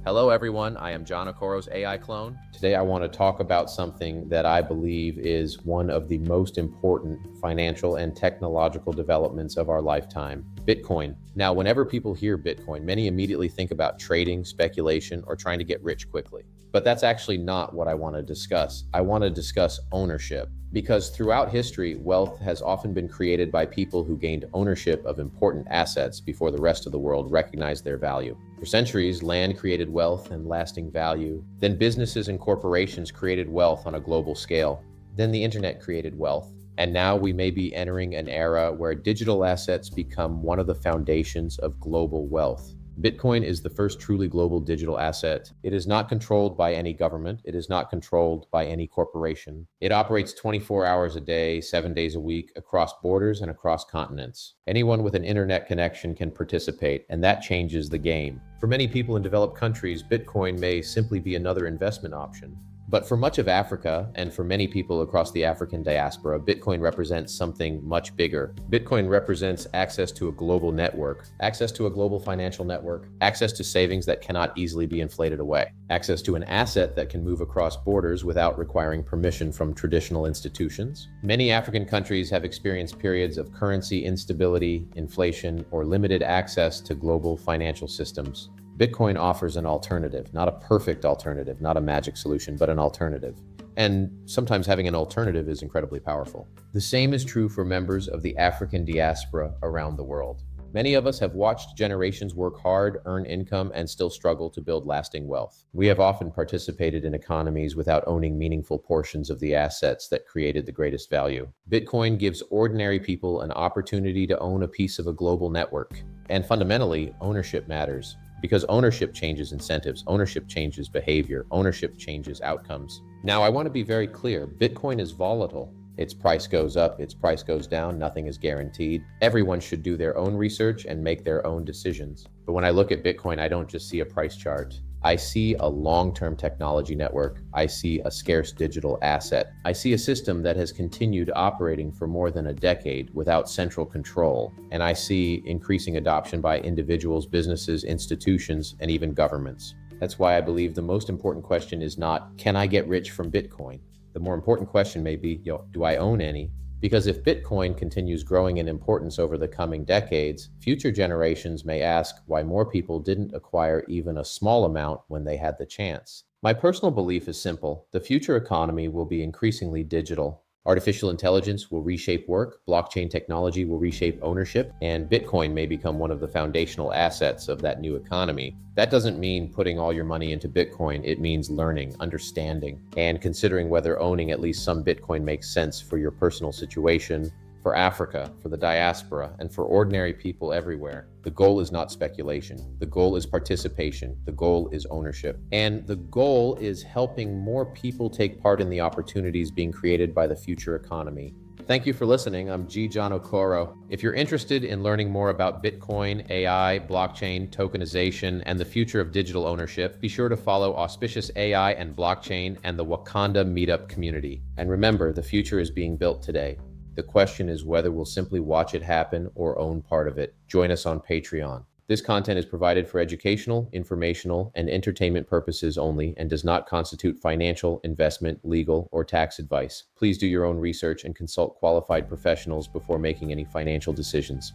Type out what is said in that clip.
Hello, everyone. I am John Okoro's AI clone. Today, I want to talk about something that I believe is one of the most important financial and technological developments of our lifetime, Bitcoin. Now, whenever people hear Bitcoin, many immediately think about trading, speculation, or trying to get rich quickly. But that's actually not what I want to discuss. I want to discuss ownership. Because throughout history, wealth has often been created by people who gained ownership of important assets before the rest of the world recognized their value. For centuries, land created wealth and lasting value. Then businesses and corporations created wealth on a global scale. Then the internet created wealth. And now we may be entering an era where digital assets become one of the foundations of global wealth. Bitcoin is the first truly global digital asset. It is not controlled by any government. It is not controlled by any corporation. It operates 24 hours a day, 7 days a week, across borders and across continents. Anyone with an internet connection can participate, and that changes the game. For many people in developed countries, Bitcoin may simply be another investment option. But for much of Africa, and for many people across the African diaspora, Bitcoin represents something much bigger. Bitcoin represents access to a global network, access to a global financial network, access to savings that cannot easily be inflated away, access to an asset that can move across borders without requiring permission from traditional institutions. Many African countries have experienced periods of currency instability, inflation, or limited access to global financial systems. Bitcoin offers an alternative, not a perfect alternative, not a magic solution, but an alternative. And sometimes having an alternative is incredibly powerful. The same is true for members of the African diaspora around the world. Many of us have watched generations work hard, earn income, and still struggle to build lasting wealth. We have often participated in economies without owning meaningful portions of the assets that created the greatest value. Bitcoin gives ordinary people an opportunity to own a piece of a global network. And fundamentally, ownership matters. Because ownership changes incentives, ownership changes behavior, ownership changes outcomes. Now, I want to be very clear. Bitcoin is volatile. Its price goes up, its price goes down, nothing is guaranteed. Everyone should do their own research and make their own decisions. But when I look at Bitcoin, I don't just see a price chart. I see a long-term technology network. I see a scarce digital asset. I see a system that has continued operating for more than a decade without central control. And I see increasing adoption by individuals, businesses, institutions, and even governments. That's why I believe the most important question is not, can I get rich from Bitcoin? The more important question may be, do I own any? Because if Bitcoin continues growing in importance over the coming decades, future generations may ask why more people didn't acquire even a small amount when they had the chance. My personal belief is simple. The future economy will be increasingly digital. Artificial intelligence will reshape work, blockchain technology will reshape ownership, and Bitcoin may become one of the foundational assets of that new economy. That doesn't mean putting all your money into Bitcoin. It means learning, understanding, and considering whether owning at least some Bitcoin makes sense for your personal situation, for Africa, for the diaspora, and for ordinary people everywhere. The goal is not speculation. The goal is participation. The goal is ownership. And the goal is helping more people take part in the opportunities being created by the future economy. Thank you for listening. I'm G. John Okoro. If you're interested in learning more about Bitcoin, AI, blockchain, tokenization, and the future of digital ownership, be sure to follow Auspicious AI and Blockchain and the Wakanda Meetup community. And remember, the future is being built today. The question is whether we'll simply watch it happen or own part of it. Join us on Patreon. This content is provided for educational, informational, and entertainment purposes only and does not constitute financial, investment, legal, or tax advice. Please do your own research and consult qualified professionals before making any financial decisions.